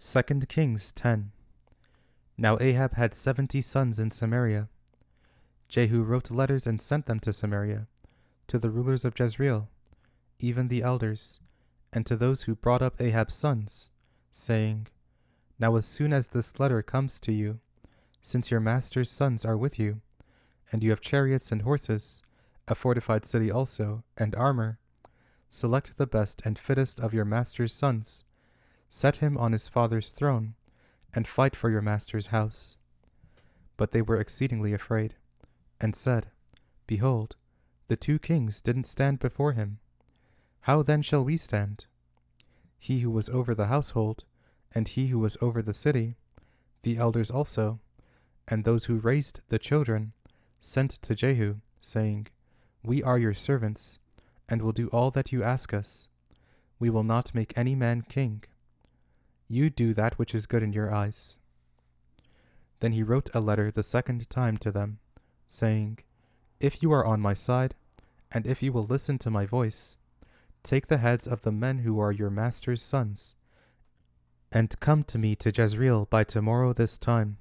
2 Kings 10. Now Ahab had 70 sons in Samaria. Jehu wrote letters and sent them to Samaria, to the rulers of Jezreel, even the elders, and to those who brought up Ahab's sons, saying, Now as soon as this letter comes to you, since your master's sons are with you, and you have chariots and horses, a fortified city also, and armor, select the best and fittest of your master's sons, set him on his father's throne, and fight for your master's house. But they were exceedingly afraid, and said, Behold, the 2 kings didn't stand before him. How then shall we stand? He who was over the household, and he who was over the city, the elders also, and those who raised the children, sent to Jehu, saying, We are your servants, and will do all that you ask us. We will not make any man king. You do that which is good in your eyes. Then he wrote a letter the second time to them, saying, If you are on my side, and if you will listen to my voice, take the heads of the men who are your master's sons, and come to me to Jezreel by tomorrow this time.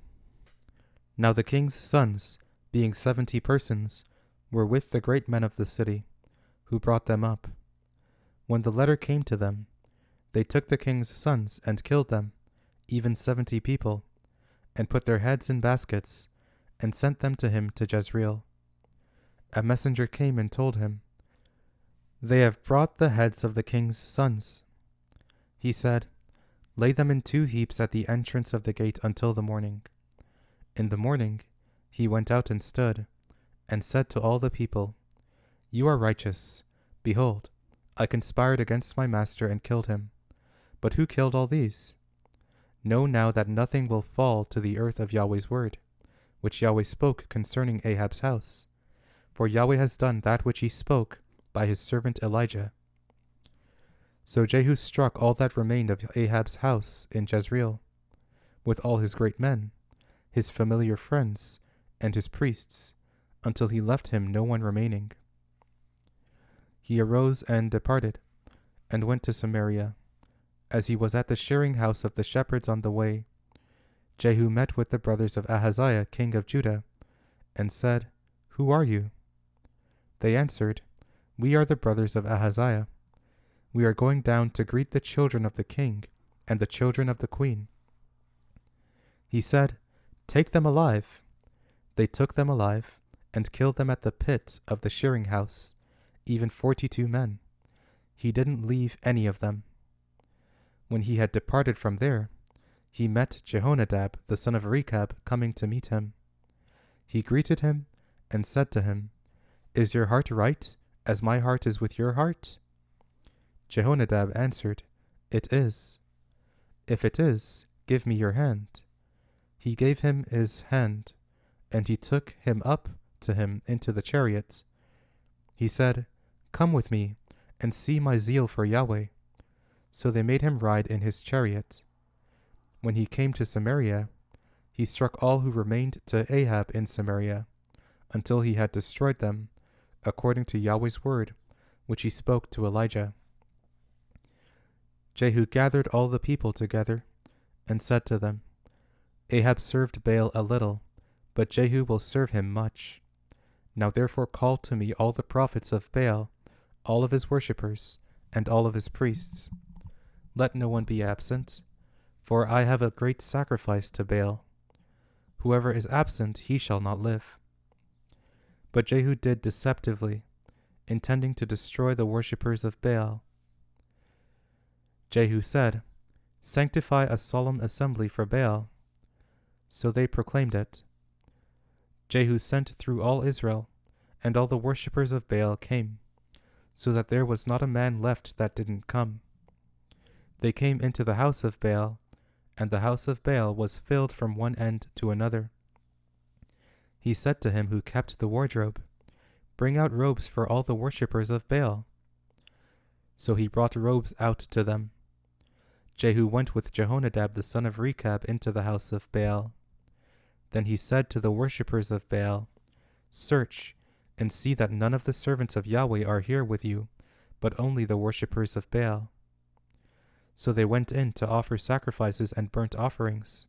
Now the king's sons, being 70 persons, were with the great men of the city, who brought them up. When the letter came to them, they took the king's sons and killed them, even 70 people, and put their heads in baskets, and sent them to him to Jezreel. A messenger came and told him, They have brought the heads of the king's sons. He said, Lay them in 2 heaps at the entrance of the gate until the morning. In the morning he went out and stood, and said to all the people, You are righteous. Behold, I conspired against my master and killed him. But who killed all these? Know now that nothing will fall to the earth of Yahweh's word, which Yahweh spoke concerning Ahab's house. For Yahweh has done that which he spoke by his servant Elijah. So Jehu struck all that remained of Ahab's house in Jezreel, with all his great men, his familiar friends, and his priests, until he left him no one remaining. He arose and departed, and went to Samaria. As he was at the shearing house of the shepherds on the way, Jehu met with the brothers of Ahaziah king of Judah, and said, Who are you? They answered, We are the brothers of Ahaziah. We are going down to greet the children of the king and the children of the queen. He said, Take them alive. They took them alive, and killed them at the pit of the shearing house, even 42 men. He didn't leave any of them. When he had departed from there, he met Jehonadab the son of Rechab coming to meet him. He greeted him, and said to him, Is your heart right, as my heart is with your heart? Jehonadab answered, It is. If it is, give me your hand. He gave him his hand, and he took him up to him into the chariot. He said, Come with me, and see my zeal for Yahweh. So they made him ride in his chariot. When he came to Samaria, he struck all who remained to Ahab in Samaria, until he had destroyed them, according to Yahweh's word, which he spoke to Elijah. Jehu gathered all the people together, and said to them, Ahab served Baal a little, but Jehu will serve him much. Now therefore call to me all the prophets of Baal, all of his worshippers, and all of his priests. Let no one be absent, for I have a great sacrifice to Baal. Whoever is absent, he shall not live. But Jehu did deceptively, intending to destroy the worshippers of Baal. Jehu said, Sanctify a solemn assembly for Baal. So they proclaimed it. Jehu sent through all Israel, and all the worshippers of Baal came, so that there was not a man left that didn't come. They came into the house of Baal, and the house of Baal was filled from one end to another. He said to him who kept the wardrobe, Bring out robes for all the worshippers of Baal. So he brought robes out to them. Jehu went with Jehonadab the son of Rechab into the house of Baal. Then he said to the worshippers of Baal, Search, and see that none of the servants of Yahweh are here with you, but only the worshippers of Baal. So they went in to offer sacrifices and burnt offerings.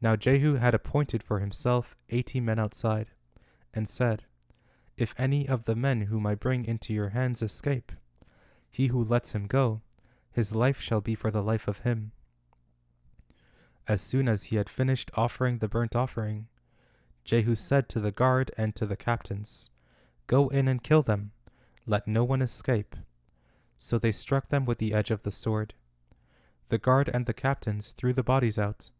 Now Jehu had appointed for himself 80 men outside, and said, If any of the men whom I bring into your hands escape, he who lets him go, his life shall be for the life of him. As soon as he had finished offering the burnt offering, Jehu said to the guard and to the captains, Go in and kill them, let no one escape. So they struck them with the edge of the sword. The guard and the captains threw the bodies out,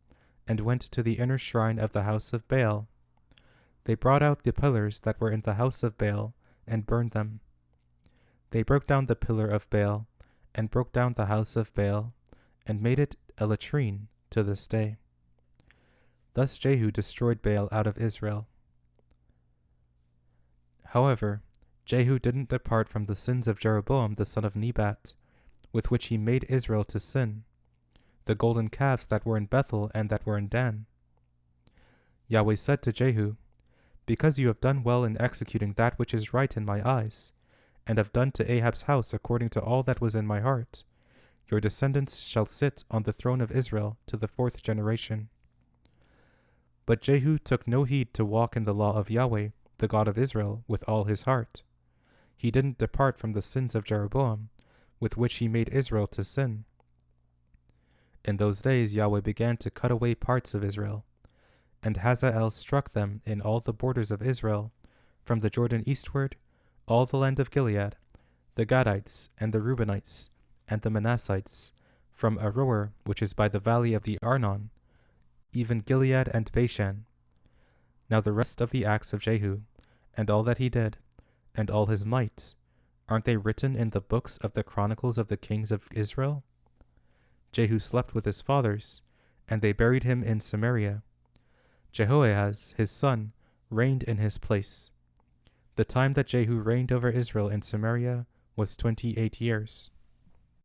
and went to the inner shrine of the house of Baal. They brought out the pillars that were in the house of Baal, and burned them. They broke down the pillar of Baal, and broke down the house of Baal, and made it a latrine to this day. Thus Jehu destroyed Baal out of Israel. However, Jehu didn't depart from the sins of Jeroboam the son of Nebat, with which he made Israel to sin, the golden calves that were in Bethel and that were in Dan. Yahweh said to Jehu, Because you have done well in executing that which is right in my eyes, and have done to Ahab's house according to all that was in my heart, your descendants shall sit on the throne of Israel to the 4th generation. But Jehu took no heed to walk in the law of Yahweh, the God of Israel, with all his heart. He didn't depart from the sins of Jeroboam, with which he made Israel to sin. In those days Yahweh began to cut away parts of Israel, and Hazael struck them in all the borders of Israel, from the Jordan eastward, all the land of Gilead, the Gadites, and the Reubenites, and the Manassites, from Aroer, which is by the valley of the Arnon, even Gilead and Bashan. Now the rest of the acts of Jehu, and all that he did, and all his might, aren't they written in the books of the chronicles of the kings of Israel? Jehu slept with his fathers, and they buried him in Samaria. Jehoahaz, his son, reigned in his place. The time that Jehu reigned over Israel in Samaria was 28 years.